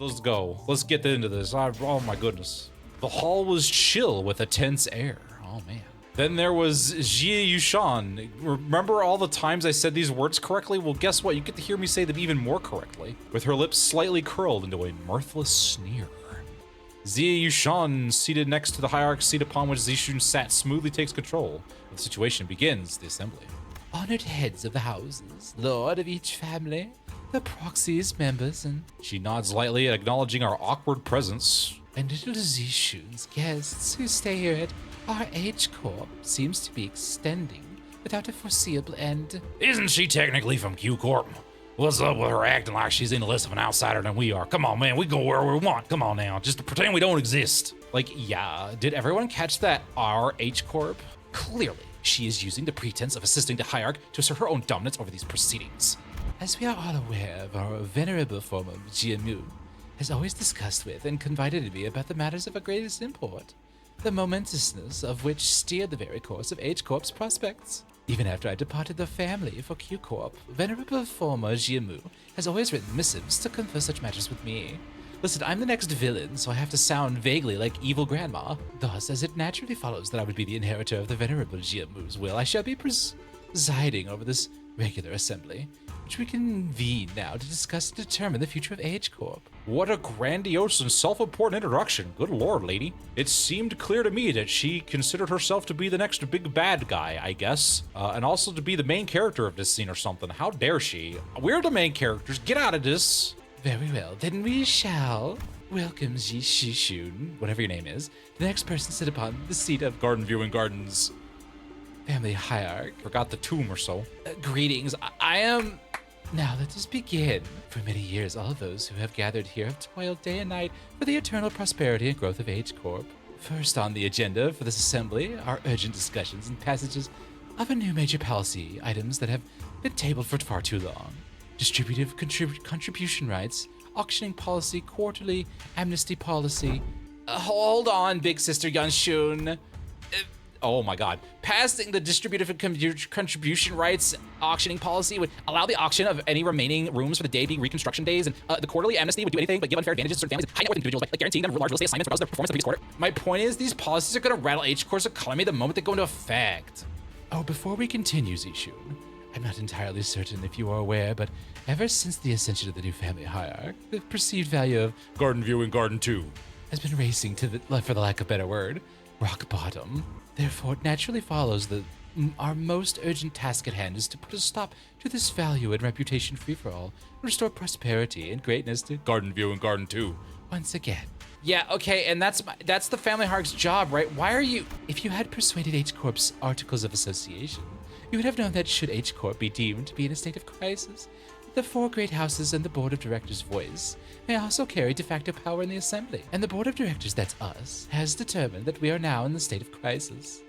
Let's go. Let's get into this. Oh my goodness. The hall was chill with a tense air. Oh man. Then there was Jie Yushan. Remember all the times I said these words correctly? Well, guess what? You get to hear me say them even more correctly, with her lips slightly curled into a mirthless sneer. Jie Yushan, seated next to the hierarch seat upon which Zishun sat, smoothly takes control of the situation, begins the assembly. Honored heads of the houses, lord of each family, the proxies, members, and... She nods lightly, acknowledging our awkward presence. And little Zishun's guests who stay here at our H Corp seems to be extending without a foreseeable end. Isn't she technically from Q Corp? What's up with her acting like she's in the list of an outsider than we are? Come on, man, we go where we want. Come on now, just to pretend we don't exist. Like, yeah, did everyone catch that our H Corp? Clearly, she is using the pretense of assisting the hierarch to assert her own dominance over these proceedings. As we are all aware of our venerable form of GMU, has always discussed with and confided in me about the matters of our greatest import, the momentousness of which steered the very course of H Corp's prospects. Even after I departed the family for Q Corp, venerable former GMU has always written missives to confer such matters with me. Listen, I'm the next villain, so I have to sound vaguely like evil grandma. Thus, as it naturally follows that I would be the inheritor of the venerable GMU's will, I shall be presiding over this regular assembly, which we convene now to discuss and determine the future of H Corp. What a grandiose and self-important introduction. Good lord, lady. It seemed clear to me that she considered herself to be the next big bad guy, I guess. And also to be the main character of this scene or something. How dare she? We're the main characters. Get out of this. Very well, then we shall welcome Ji Shishun, whatever your name is, the next person to sit upon the seat of Garden Viewing Gardens family hierarch. Forgot the tomb or so. Greetings, I am... Now let us begin. For many years, all those who have gathered here have toiled day and night for the eternal prosperity and growth of H Corp. First on the agenda for this assembly are urgent discussions and passages of a new major policy items that have been tabled for far too long. Distributive contribution rights, auctioning policy, quarterly amnesty policy. Hold on, big sister Yanshun. Oh my god. Passing the distributive contribution rights auctioning policy would allow the auction of any remaining rooms for the day being reconstruction days, and the quarterly amnesty would do anything but give unfair advantages to certain families and high net worth individuals by guaranteeing them large real estate assignments regardless of their performance of the previous quarter. My point is, these policies are going to rattle H Corp's economy the moment they go into effect. Oh, before we continue, Zishun, I'm not entirely certain if you are aware, but ever since the ascension of the new family hierarch, the perceived value of Garden Viewing Garden 2 has been racing to the, for the lack of a better word, rock bottom. Therefore, it naturally follows that our most urgent task at hand is to put a stop to this value and reputation free-for-all and restore prosperity and greatness to Garden View and Garden 2 once again. Yeah, okay, and that's the family hierarch's job, right? Why are you... If you had persuaded H Corp's Articles of Association, you would have known that should H Corp be deemed to be in a state of crisis, the four great houses and the board of directors' voice may also carry de facto power in the assembly. And the board of directors, that's us, has determined that we are now in the state of crisis.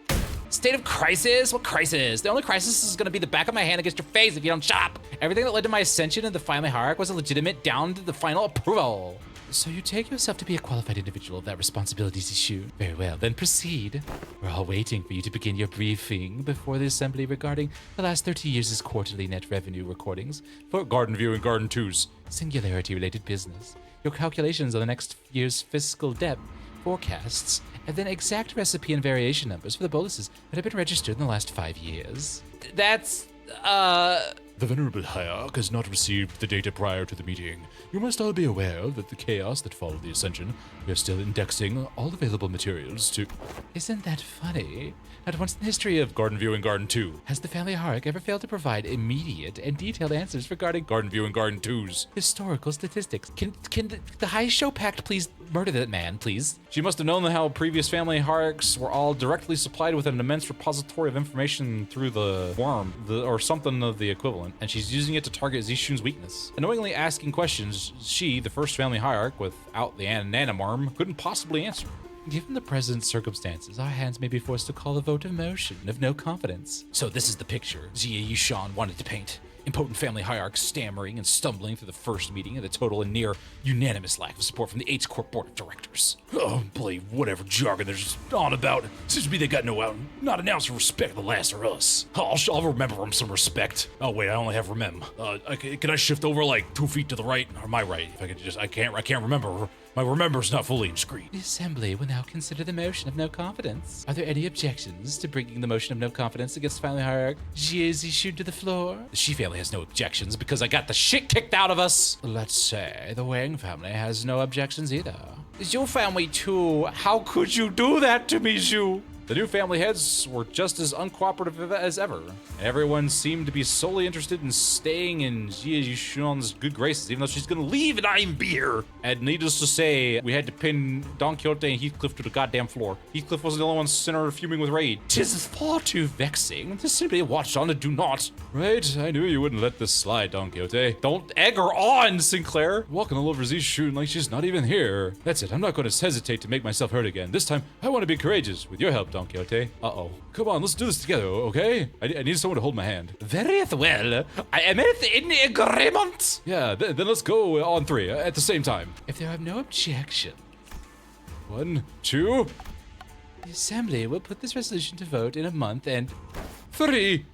State of crisis? What crisis? The only crisis is going to be the back of my hand against your face if you don't shut up. Everything that led to my ascension in the family hierarch was a legitimate down to the final approval. So you take yourself to be a qualified individual of that responsibilities issue. Very well, then proceed. We're all waiting for you to begin your briefing before the assembly regarding the last 30 years' quarterly net revenue recordings for Garden View and Garden 2's singularity-related business, your calculations on the next year's fiscal debt forecasts, and then exact recipe and variation numbers for the bonuses that have been registered in the last 5 years. That's, The venerable hierarch has not received the data prior to the meeting. You must all be aware that the chaos that followed the ascension, we are still indexing all available materials to... Isn't that funny? Not once in the history of Garden View and Garden 2 has the family hierarch ever failed to provide immediate and detailed answers regarding Garden View and Garden 2's historical statistics. Can the High Show Pact please murder that man, please? She must have known how previous family hierarchs were all directly supplied with an immense repository of information through the worm, or something of the equivalent, and she's using it to target Zishun's weakness. Annoyingly asking questions she, the first family hierarch without the nanomarm, couldn't possibly answer. Given the present circumstances, our hands may be forced to call a vote of motion of no confidence. So this is the picture Jie Yushan wanted to paint. impotent family hierarch stammering and stumbling through the first meeting and the total and near unanimous lack of support from the H Corp board of directors. Oh, believe whatever jargon they're just on about. Seems to me they got not an ounce of respect the last or us. I'll remember them some respect. Oh wait, I only have remem. Can I shift over like 2 feet to the right or my right? If I could just, I can't remember. My remember's not fully in screen. The Assembly will now consider the motion of no confidence. Are there any objections to bringing the motion of no confidence against family hierarch Jie Zishun to the floor? The Shi family has no objections because I got the shit kicked out of us. Let's say the Wang family has no objections either. Is your family too? How could you do that to me, Zhu? The new family heads were just as uncooperative as ever. Everyone seemed to be solely interested in staying in Jie Yushun's good graces, even though she's gonna leave and not even be here. And needless to say, we had to pin Don Quixote and Heathcliff to the goddamn floor. Heathcliff wasn't the only one sitting there fuming with rage. 'Tis far too vexing to simply watch on and do not. Right, I knew you wouldn't let this slide, Don Quixote. Don't egg her on, Sinclair. Walking all over Zishun like she's not even here. That's it, I'm not gonna hesitate to make myself heard again. This time, I want to be courageous with your help, Don Quixote. Uh-oh. Come on, let's do this together, okay? I need someone to hold my hand. Very well. I am in agreement. Yeah, then let's go on 3 at the same time. If there are no objections, 1, 2, the Assembly will put this resolution to vote in a month and 3.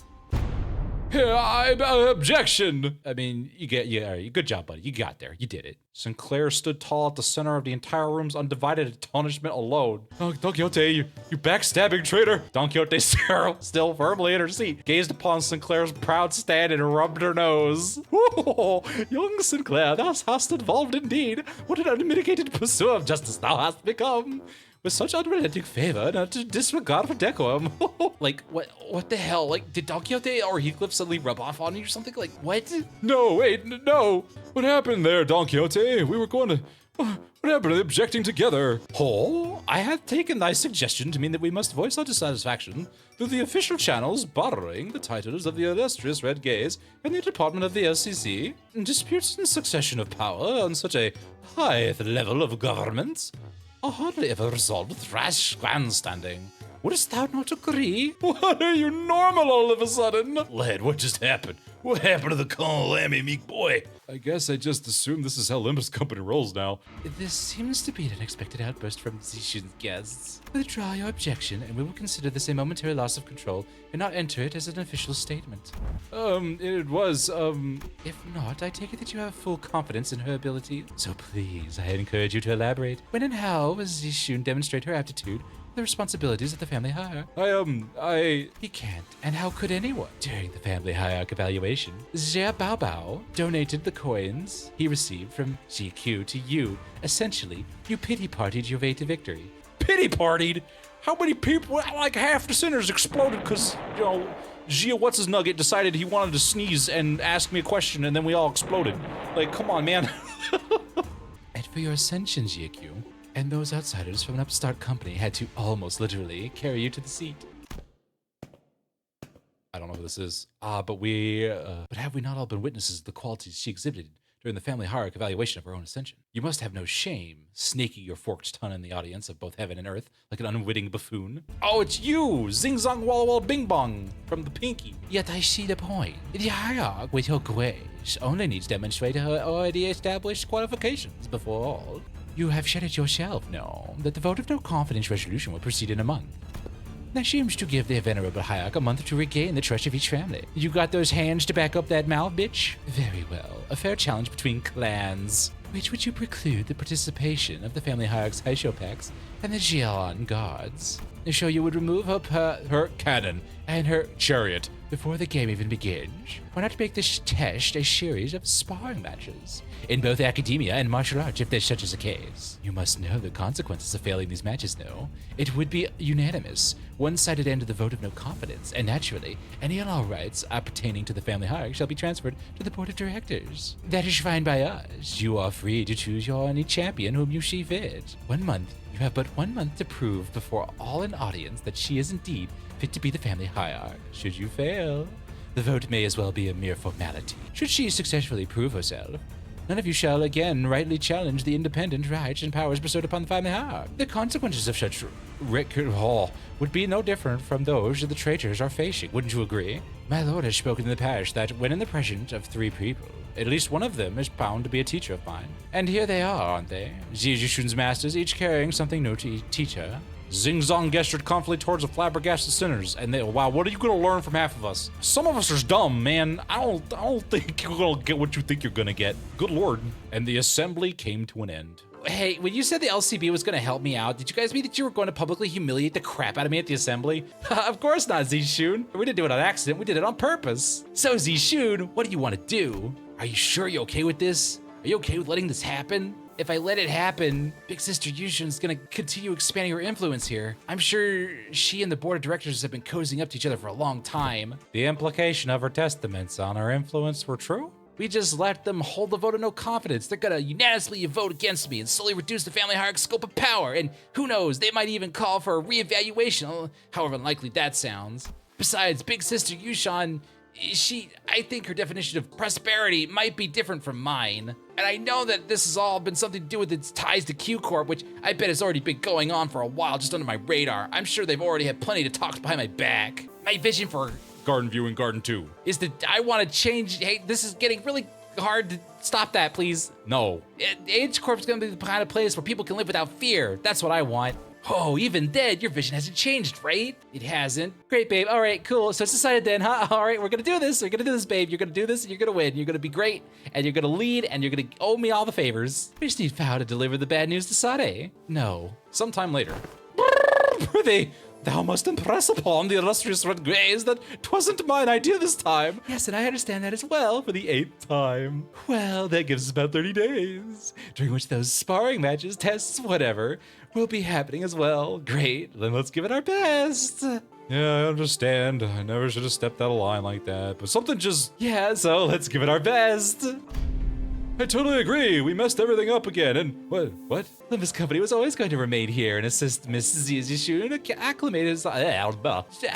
Objection! I mean, good job, buddy. You got there. You did it. Sinclair stood tall at the center of the entire room's undivided astonishment alone. Don Quixote, you backstabbing traitor! Don Quixote, still firmly in her seat, gazed upon Sinclair's proud stand and rubbed her nose. Oh, young Sinclair, thou hast evolved indeed. What an unmitigated pursuer of justice thou hast become. With such unrelenting favor, not to disregard for decorum. Like, what the hell? Like, did Don Quixote or Heathcliff suddenly rub off on you or something? Like, what? No, wait, no. What happened there, Don Quixote? We were going to... What happened to the objecting together? Oh, I had taken thy suggestion to mean that we must voice our dissatisfaction through the official channels borrowing the titles of the illustrious Red Gaze and the Department of the LCC. Disputes in succession of power on such a high level of government are hardly ever resolved with rash grandstanding. Wouldst thou not agree? What are you normal all of a sudden? Lad, what just happened? What happened to the Colonel Lammy, meek boy? I guess I just assumed this is how Limbus Company rolls now. This seems to be an unexpected outburst from Zishun's guests. Withdraw your objection, and we will consider this a momentary loss of control and not enter it as an official statement. It was, If not, I take it that you have full confidence in her ability. So please, I encourage you to elaborate. When and how was Zishun demonstrate her aptitude the responsibilities of the family hierarch? He can't. And how could anyone? During the family hierarch evaluation, Xia Baobao donated the coins he received from GQ to you. Essentially, you pity-partied your way to victory. Pity-partied? How many people? Like half the centers exploded because, Gia What's-His-Nugget decided he wanted to sneeze and ask me a question and then we all exploded. Like, come on, man. And for your ascension, GQ, and those outsiders from an upstart company had to almost literally carry you to the seat. I don't know who this is. But have we not all been witnesses of the qualities she exhibited during the family hierarch evaluation of her own ascension? You must have no shame, snaking your forked tongue in the audience of both heaven and earth like an unwitting buffoon. Oh, it's you! Zing Zong Walla Walla Bing Bong from the Pinky. Yet I see the point. The hierarch, with her grace, only needs to demonstrate her already established qualifications before all. You have said it yourself, no, that the vote of no confidence resolution will proceed in a month. That seems to give the venerable hierarch a month to regain the trust of each family. You got those hands to back up that mouth, bitch? Very well. A fair challenge between clans. Which would you preclude the participation of the family hierarch's Haishopax and the Jian guards? So you would remove her cannon and her chariot before the game even begins. Why not make this test a series of sparring matches in both academia and martial arts if there's such as a case? You must know the consequences of failing these matches, no? It would be unanimous, one-sided end of the vote of no confidence, and naturally, any and all rights pertaining to the family hierarch shall be transferred to the board of directors. That is fine by us. You are free to choose your only champion whom you see fit. 1 month. You have but 1 month to prove before all an audience that she is indeed fit to be the family hierarch. Should you fail, the vote may as well be a mere formality. Should she successfully prove herself, None of you shall again rightly challenge the independent rights and powers bestowed upon the family hierarch. The consequences of such recall would be no different from those the traitors are facing. Wouldn't you agree? My lord has spoken in the past that when in the presence of 3 people, at least one of them is bound to be a teacher of mine. And here they are, aren't they? Ziyashun's masters, each carrying something new to teach her. Zing Zong gestured confidently towards the flabbergasted sinners, and they, wow, what are you gonna learn from half of us? Some of us are dumb, man. I don't think you're gonna get what you think you're gonna get. Good lord. And the assembly came to an end. Hey, when you said the LCB was gonna help me out, did you guys mean that you were going to publicly humiliate the crap out of me at the assembly? Of course not, Zishun. We didn't do it on accident, we did it on purpose. So Zishun, what do you want to do? Are you sure you're okay with this? Are you okay with letting this happen? If I let it happen, Big Sister Yushun's gonna continue expanding her influence here. I'm sure she and the board of directors have been cozying up to each other for a long time. The implication of her testaments on her influence were true? We just let them hold the vote of no confidence. They're gonna unanimously vote against me and slowly reduce the family hierarchy's scope of power. And who knows, they might even call for a reevaluation, however unlikely that sounds. Besides, Big Sister Yushun, I think her definition of prosperity might be different from mine. And I know that this has all been something to do with its ties to Q Corp, which I bet has already been going on for a while just under my radar. I'm sure they've already had plenty to talk behind my back. My vision for Garden View and Garden 2 is that I want to change. Hey, this is getting really hard to stop that, please. No. Age Corp's gonna be the kind of place where people can live without fear. That's what I want. Oh, even then, your vision hasn't changed, right? It hasn't. Great, babe. All right, cool. So it's decided then, huh? All right, we're gonna do this. We're gonna do this, babe. You're gonna do this, and you're gonna win. You're gonna be great, and you're gonna lead, and you're gonna owe me all the favors. We just need Fao to deliver the bad news to Sade. No. Sometime later. Prithee, thou must impress upon the illustrious Red Grays that 'twasn't mine idea this time. Yes, and I understand that as well. For the 8th time. Well, that gives us about 30 days, during which those sparring matches, tests, whatever, will be happening as well. Great, then let's give it our best. Yeah, I understand. I never should have stepped out of line like that, but something just... Yeah, so let's give it our best. I totally agree. We messed everything up again, and what? Limbus Company was always going to remain here and assist Miss Zizishun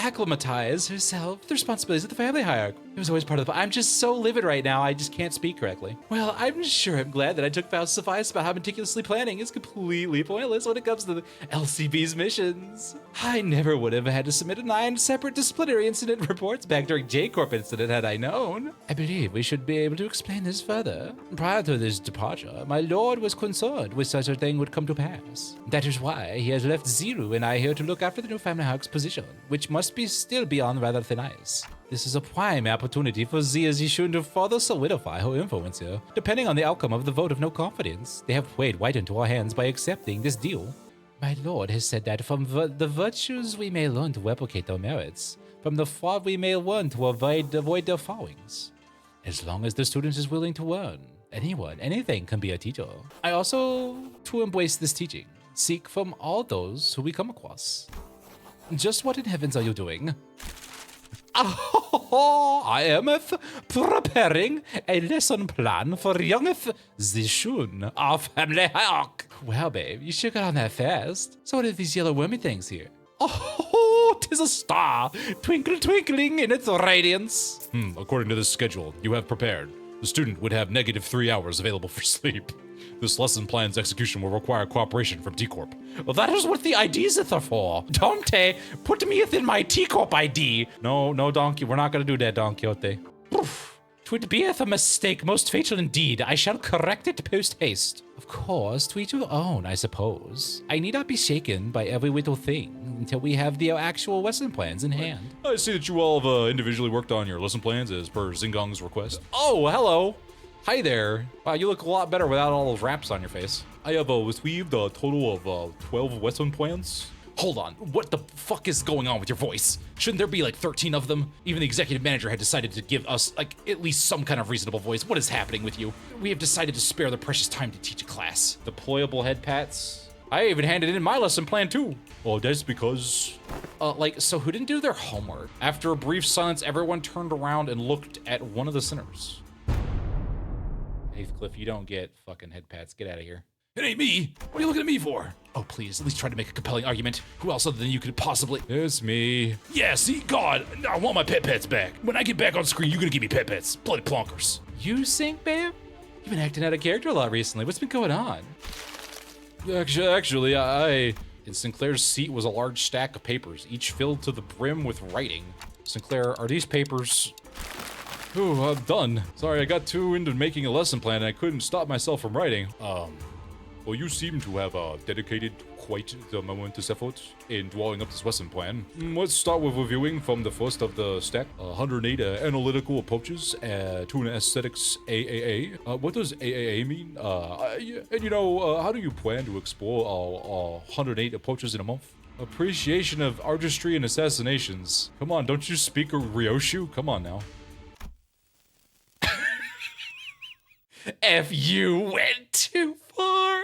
acclimatize herself to the responsibilities of the family hierarchy. It was always part of the... I'm just so livid right now, I just can't speak correctly. Well, I'm sure I'm glad that I took vows to suffice about how meticulously planning is completely pointless when it comes to the LCB's missions. I never would have had to submit 9 separate disciplinary incident reports back during J-Corp incident had I known. I believe we should be able to explain this further. Prior to this departure, my lord was concerned with such a thing would come to pass. That is why he has left Zero and I here to look after the new family hierarch's position, which must still be on rather thin ice. This is a prime opportunity for Zia Zishun to further solidify her influence here. Depending on the outcome of the vote of no confidence, they have played right into our hands by accepting this deal. My lord has said that from the virtues we may learn to replicate their merits, from the fraud we may learn to avoid their followings. As long as the student is willing to learn, anything can be a teacher. I also, to embrace this teaching, seek from all those who we come across. Just what in heavens are you doing? I am preparing a lesson plan for youngeth Zishun, our family hierarch. Well, babe, you sure got on that fast. So what are these yellow wormy things here? Oh, 'tis a star, twinkling in its radiance. According to this schedule you have prepared, the student would have -3 hours available for sleep. This lesson plan's execution will require cooperation from T-Corp. Well, that is what the IDs are for. Dante, put me in my T-Corp ID. No, Donkey, we're not gonna do that, Don Quixote. Poof. 'Twould beeth a mistake most fatal indeed. I shall correct it post haste. Of course, to each your own, I suppose. I need not be shaken by every little thing until we have the actual lesson plans in hand. I see that you all have individually worked on your lesson plans as per Zingong's request. Oh, hello. Hi there. Wow, you look a lot better without all those wraps on your face. I have received a total of 12 lesson plans. Hold on, what the fuck is going on with your voice? Shouldn't there be like 13 of them? Even the executive manager had decided to give us like at least some kind of reasonable voice. What is happening with you? We have decided to spare the precious time to teach a class. Deployable head pats. I even handed in my lesson plan too. Well, that's because... so who didn't do their homework? After a brief silence, everyone turned around and looked at one of the sinners. Heathcliff, you don't get fucking head pats. Get out of here. It ain't me. What are you looking at me for? Oh, please, at least try to make a compelling argument. Who else other than you could possibly... It's me. Yeah, see, God, I want my pet pets back. When I get back on screen, you're gonna give me pet pets. Bloody plonkers. You sink, babe? You've been acting out of character a lot recently. What's been going on? Actually, in Sinclair's seat was a large stack of papers, each filled to the brim with writing. Sinclair, are these papers... Ooh, I'm done. Sorry, I got too into making a lesson plan and I couldn't stop myself from writing. Well, you seem to have dedicated quite the momentous effort in drawing up this lesson plan. Let's start with reviewing from the first of the stack. 108 analytical approaches to an aesthetics AAA. What does AAA mean? And you know, how do you plan to explore 108 approaches in a month? Appreciation of artistry and assassinations. Come on, don't you speak a Ryoshu? Come on now. F you went too far.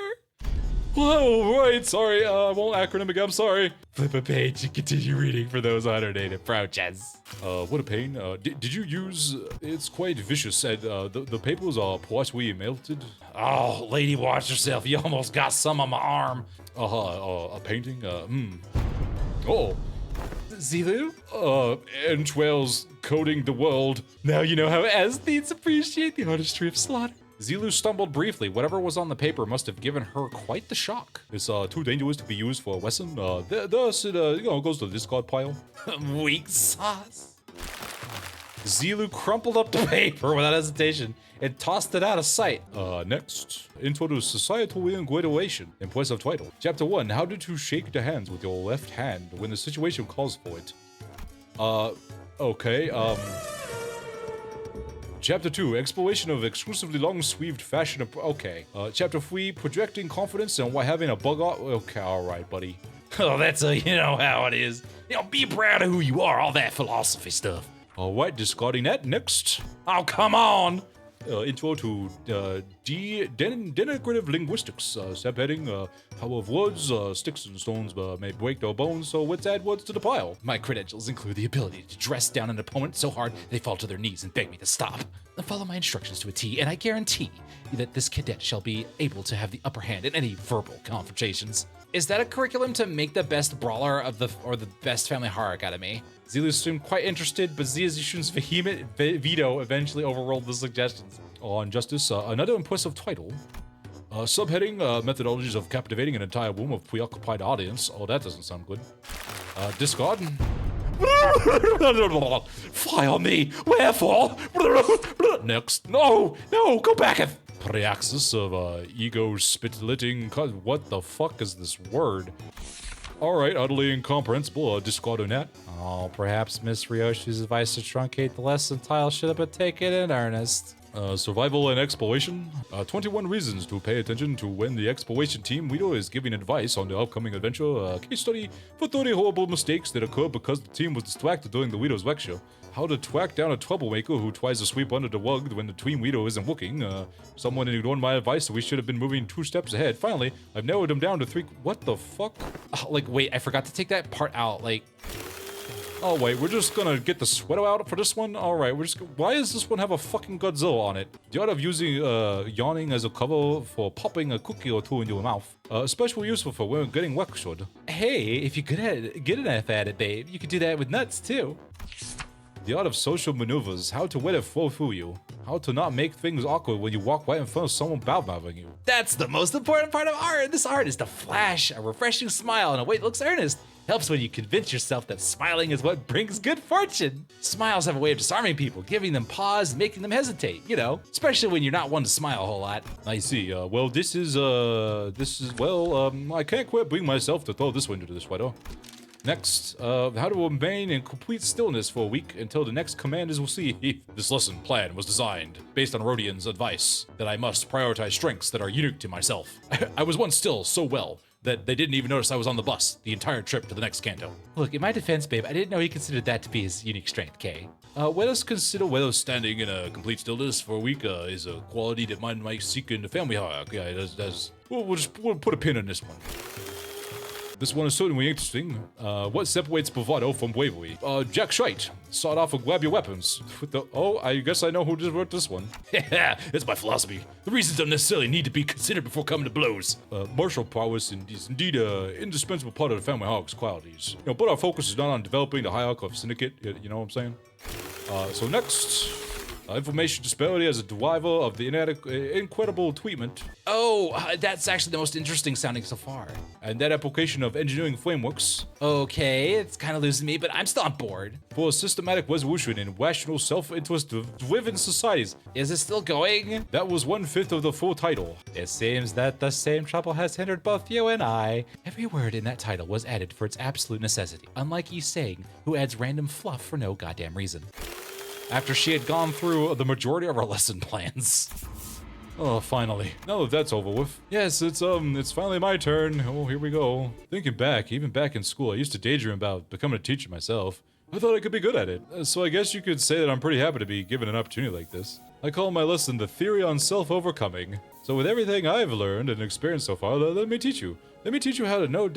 Whoa, right, sorry, I won't acronym again, I'm sorry. Flip a page and continue reading for those 108 approaches. What a pain. Did you use... It's quite vicious, and the papers are partly melted. Oh, lady, watch yourself. You almost got some on my arm. A painting, Oh. Zilu? Entrails coating the world. Now you know how aesthetes appreciate the artistry of slaughter. Zilu stumbled briefly. Whatever was on the paper must have given her quite the shock. It's too dangerous to be used for a lesson. Thus it goes to the discard pile. Weak sauce. Zilu crumpled up the paper without hesitation and tossed it out of sight. Next, intro to societal inguidation in place of title. Chapter 1, how to shake the hands with your left hand when the situation calls for it. Okay, Chapter 2, exploration of exclusively long-sleeved fashion. Okay. Chapter 3, projecting confidence and why having a bug out. Okay, alright, buddy. Oh, that's you know how it is. You know, be proud of who you are, all that philosophy stuff. Alright, discarding that. Next. Oh, come on! Intro to denigrative linguistics. Subheading, how of words, sticks and stones may break their bones, so let's add words to the pile. My credentials include the ability to dress down an opponent so hard they fall to their knees and beg me to stop. Then follow my instructions to a T, and I guarantee that this cadet shall be able to have the upper hand in any verbal confrontations. Is that a curriculum to make the best brawler of the best family horror academy? Zilu seemed quite interested, but Ziyashun's vehement veto eventually overruled the suggestions. On justice, another impressive title. Subheading, methodologies of captivating an entire room of preoccupied audience. Oh, that doesn't sound good. Discard. File me, wherefore? Next. No, go back and... Praxis of ego spit-litting. What the fuck is this word? Alright, utterly incomprehensible. Discard on that. Oh, perhaps Miss Ryoshi's advice to truncate the lesson title should have been taken in earnest. Survival and exploration. 21 reasons to pay attention to when the exploration team leader is giving advice on the upcoming adventure. Case study for 30 horrible mistakes that occurred because the team was distracted during the leader's lecture. How to track down a troublemaker who tries to sweep under the rug when the team leader isn't looking. Someone ignored my advice, so we should have been moving 2 steps ahead. Finally, I've narrowed them down to 3. What the fuck? Wait, I forgot to take that part out. Oh wait, we're just gonna get the sweater out for this one? Alright, why does this one have a fucking Godzilla on it? The art of using yawning as a cover for popping a cookie or two in your mouth. Especially useful for when getting lectured. Hey, if you're good enough at it, babe, you could do that with nuts too. The art of social maneuvers, how to let it flow through you. How to not make things awkward when you walk right in front of someone bad-mouthing you. That's the most important part of art. This art is to flash a refreshing smile in a way that looks earnest. Helps when you convince yourself that smiling is what brings good fortune. Smiles have a way of disarming people, giving them pause, making them hesitate, you know, especially when you're not one to smile a whole lot. I see. Well, I can't quite bring myself to throw this one into the sweater. Next, how to remain in complete stillness for a week until the next command is received. This lesson plan was designed based on Rodian's advice that I must prioritize strengths that are unique to myself. I was once still so well that they didn't even notice I was on the bus the entire trip to the next canto. Look, in my defense, babe, I didn't know he considered that to be his unique strength, Kay. Let us consider whether standing in a complete stillness for a week is a quality that one might seek in the family hierarchy. Yeah, we'll put a pin in this one. This one is certainly interesting. What separates bravado from bravery? Jack Schreight. Start off with grab your weapons. I guess I know who just wrote this one. It's my philosophy. The reasons don't necessarily need to be considered before coming to blows. Martial prowess is indeed an indispensable part of the family hierarchy's qualities. But our focus is not on developing the hierarchy of syndicate. You know what I'm saying? So next, Information disparity as a driver of the incredible treatment. Oh, that's actually the most interesting sounding so far. And that application of engineering frameworks. Okay, it's kind of losing me, but I'm still on board. For a systematic resolution in rational, self-interest-driven societies. Is it still going? That was 1/5 of the full title. It seems that the same trouble has hindered both you and I. Every word in that title was added for its absolute necessity, unlike Yi Sang, who adds random fluff for no goddamn reason. After she had gone through the majority of our lesson plans. Oh, finally. Now that that's over with. Yes, it's finally my turn. Oh, here we go. Thinking back, even back in school, I used to daydream about becoming a teacher myself. I thought I could be good at it. So I guess you could say that I'm pretty happy to be given an opportunity like this. I call my lesson the theory on self-overcoming. So with everything I've learned and experienced so far, let me teach you. Let me teach you how to not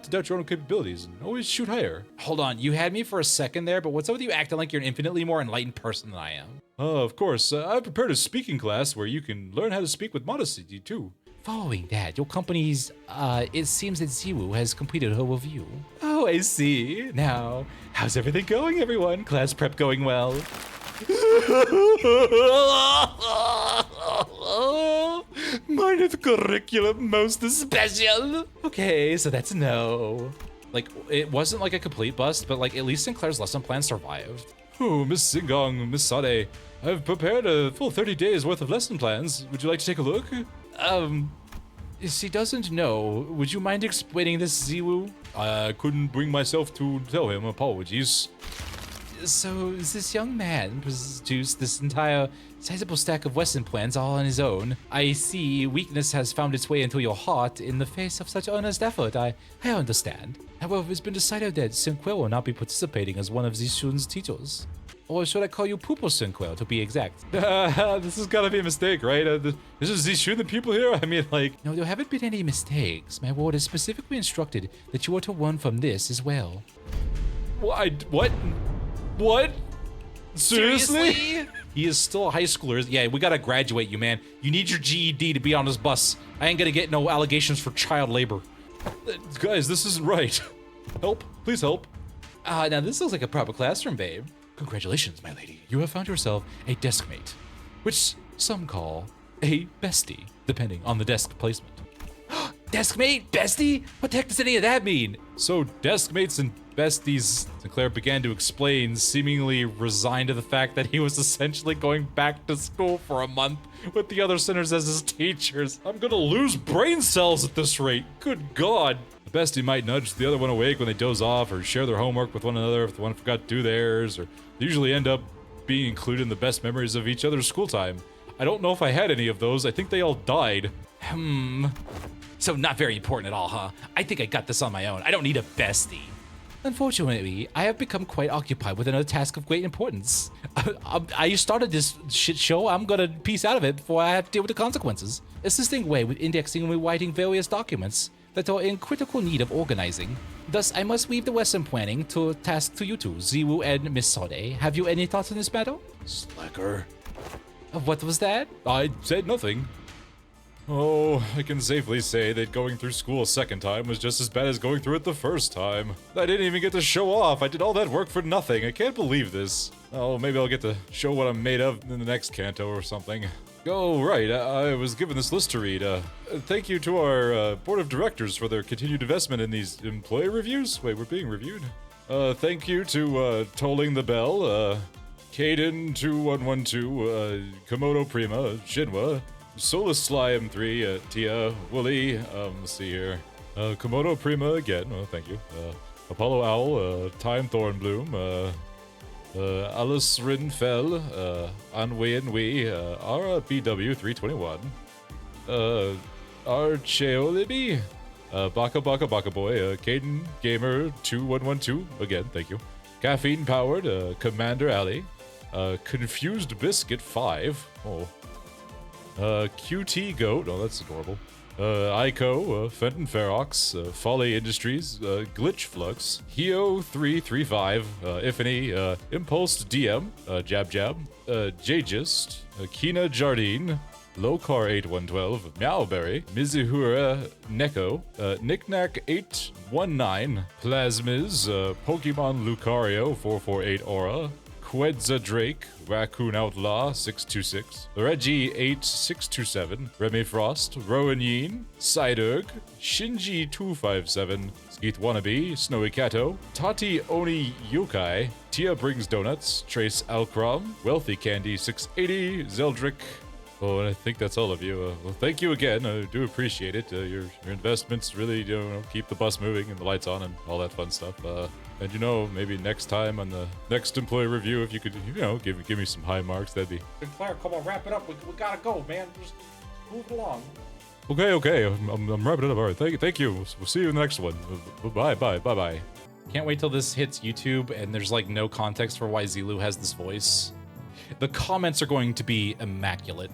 to doubt your own capabilities and always shoot higher. Hold on, you had me for a second there, but what's up with you acting like you're an infinitely more enlightened person than I am? Of course, I've prepared a speaking class where you can learn how to speak with modesty too. Following that, your company's, it seems that Ziwu has completed her review. Oh, I see. Now, how's everything going, everyone? Class prep going well? Mine is curriculum most special. Okay, so that's a no. Like, it wasn't like a complete bust, but like at least Sinclair's lesson plan survived. Oh, Miss Singong, Miss Sade, I've prepared a full 30 days worth of lesson plans. Would you like to take a look? She doesn't know. Would you mind explaining this, Ziwu? I couldn't bring myself to tell him. Apologies. So this young man produced this entire sizable stack of lesson plans all on his own. I see weakness has found its way into your heart in the face of such earnest effort. I understand. However, it's been decided that Sinclair will not be participating as one of these students' teachers. Or should I call you Poopo Sinclair to be exact? This has gotta be a mistake, right? This is these shooting people here? I mean, like... No, there haven't been any mistakes. My ward has specifically instructed that you are to learn from this as well. What? What? Seriously? He is still a high schooler. Yeah, we gotta graduate you, man. You need your GED to be on this bus. I ain't gonna get no allegations for child labor. Guys, this isn't right. Help. Please help. Now this looks like a proper classroom, babe. Congratulations, my lady. You have found yourself a desk mate, which some call a bestie, depending on the desk placement. Desk mate? Bestie? What the heck does any of that mean? So, desk mates and besties, Sinclair began to explain, seemingly resigned to the fact that he was essentially going back to school for a month with the other sinners as his teachers. I'm gonna lose brain cells at this rate. Good God. The bestie might nudge the other one awake when they doze off, or share their homework with one another if the one forgot to do theirs, or they usually end up being included in the best memories of each other's school time. I don't know if I had any of those. I think they all died. So not very important at all, huh? I think I got this on my own. I don't need a bestie. Unfortunately, I have become quite occupied with another task of great importance. I started this shit show. I'm gonna piece out of it before I have to deal with the consequences. Assisting Wei with indexing and rewriting various documents that are in critical need of organizing. Thus, I must leave the lesson planning to task to you two, Ziwu and Miss Sade. Have you any thoughts on this matter? Slacker. What was that? I said nothing. Oh, I can safely say that going through school a second time was just as bad as going through it the first time. I didn't even get to show off. I did all that work for nothing. I can't believe this. Oh, maybe I'll get to show what I'm made of in the next canto or something. Oh, right. I was given this list to read. Thank you to our board of directors for their continued investment in these employee reviews. Wait, we're being reviewed? Thank you to Tolling the Bell, Kaden 2112, Komodo Prima, Shinwa, Solus Sly M3, Tia, Wooly, let's see here. Komodo Prima again, oh, thank you. Apollo Owl, Time Thornbloom, Alice Rinfell, Anwei and Wee, Ara BW 321, Archeo Libby, Baka Baka Baka Boy, Caden Gamer 2112, again, thank you. Caffeine Powered, Commander Alley, Confused Biscuit 5, oh. QT Goat, oh that's adorable. Ico, Fenton Ferox, Folly Industries, Glitch Flux, Heo 335, Ifany, Impulse DM, Jab Jab, Jagist, Kina Jardine, Lokar 8112, Meowberry, Mizuhura Neko, Knickknack 819, Plasmiz, Pokemon Lucario 448 Aura, Quedza Drake, Raccoon Outlaw 626, Reggie 8627, Remy Frost, Rowan Yeen, Psydurg, Shinji 257, Skeeth Wannabe, Snowy Kato, Tati Oni Yukai, Tia Brings Donuts, Trace Alcrom, Wealthy Candy 680, Zeldrick. Oh, and I think that's all of you. Well, thank you again. I do appreciate it. Your investments really, keep the bus moving and the lights on and all that fun stuff. And maybe next time on the next employee review, if you could, give me some high marks, that'd be. Sinclair, come on, wrap it up. We gotta go, man. Just move along. Okay. I'm wrapping it up. All right. Thank you. We'll see you in the next one. Bye. Can't wait till this hits YouTube and there's like no context for why Zilu has this voice. The comments are going to be immaculate.